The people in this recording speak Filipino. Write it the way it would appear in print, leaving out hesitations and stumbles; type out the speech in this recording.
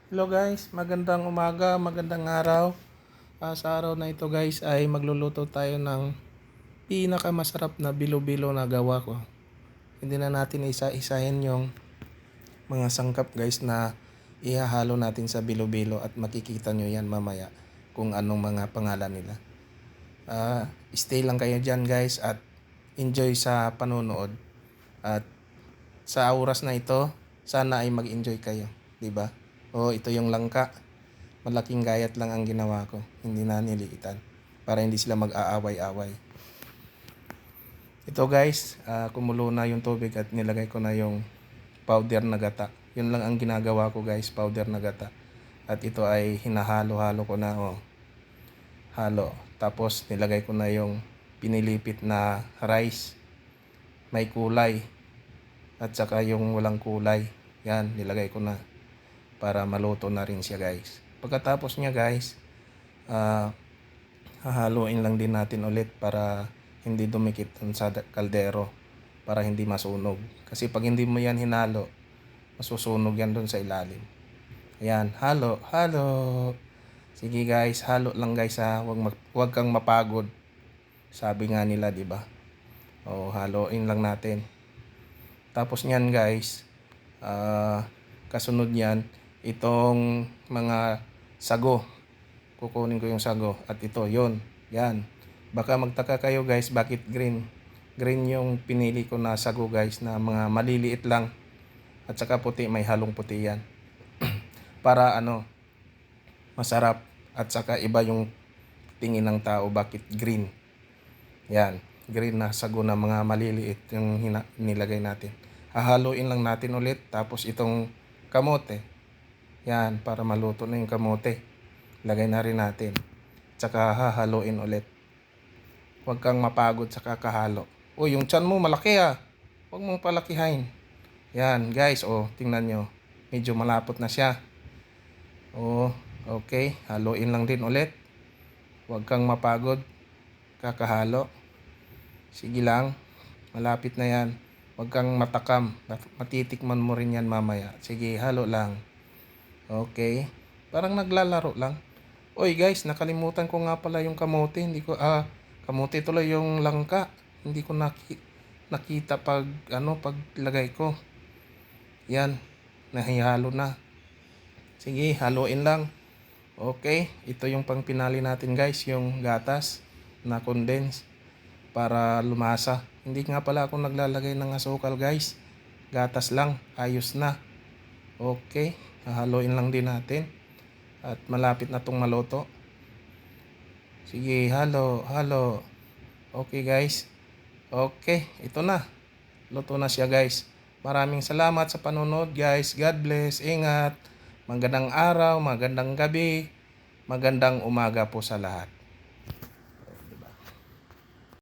Hello guys, magandang umaga, magandang araw. Sa araw na ito guys ay magluluto tayo ng pinakamasarap na bilo-bilo na gawa ko. Hindi na natin isa-isahin yung mga sangkap guys na ihahalo natin sa bilo-bilo at makikita nyo yan mamaya kung anong mga pangalan nila. Stay lang kayo dyan guys at enjoy sa panonood. At sa oras na ito, sana ay mag-enjoy kayo, 'di ba? Ito yung langka. Malaking gayat lang ang ginawa ko, hindi na niliitan para hindi sila mag-aaway-away. Ito guys, kumulo na yung tubig at nilagay ko na yung powder na gata. Yun lang ang ginagawa ko guys, powder na gata. At ito ay hinahalo-halo ko na, halo. Tapos nilagay ko na yung pinilipit na rice, may kulay. At saka yung walang kulay, yan nilagay ko na para maluto na rin siya guys. Pagkatapos niya guys, hahaluin lang din natin ulit para hindi dumikit sa kaldero, para hindi masunog. Kasi pag hindi mo yan hinalo, masusunog yan dun sa ilalim. Ayan, halo, halo. Sige guys, halo lang guys ha. Huwag kang mapagod. Sabi nga nila, 'di ba? Haluin lang natin. Tapos niyan guys, kasunod niyan, itong mga sago. Kukunin ko yung sago at ito, yon. Yan. Baka magtaka kayo guys, bakit green? Green yung pinili ko na sago guys, na mga maliliit lang. At saka puti, may halong puti yan. Para masarap. At saka iba yung tingin ng tao, bakit green? Yan. Green na sago na mga maliliit yung nilagay natin. Hahaluin lang natin ulit. Tapos itong kamote. Yan, para maluto na yung kamote. Lagay na rin natin. Tsaka hahaluin ulit. Huwag kang mapagod sa kakahalo. Yung tiyan mo malaki ah. Huwag mong palakihin. Yan guys, tingnan nyo. Medyo malapot na siya. Okay. Haluin lang din ulit. Huwag kang mapagod. Kakahalo. Sige lang. Malapit na yan. Huwag kang matakam. Matitikman mo rin yan mamaya. Sige, halo lang. Okay. Parang naglalaro lang. Guys, nakalimutan ko nga pala yung kamote. Kamote tuloy yung langka. Hindi ko nakita paglagay ko. Yan, nahihalo na. Sige, haluin lang. Okay, ito yung pang pinali natin guys, yung gatas na condense para lumasa. Hindi nga pala ako naglalagay ng asukal guys. Gatas lang, ayos na. Okay, hahaluin lang din natin. At malapit na tong maluto. Sige, halo, halo. Okay guys. Okay, ito na. Luto na siya guys. Maraming salamat sa panonood guys. God bless. Ingat. Magandang araw, magandang gabi, magandang umaga po sa lahat.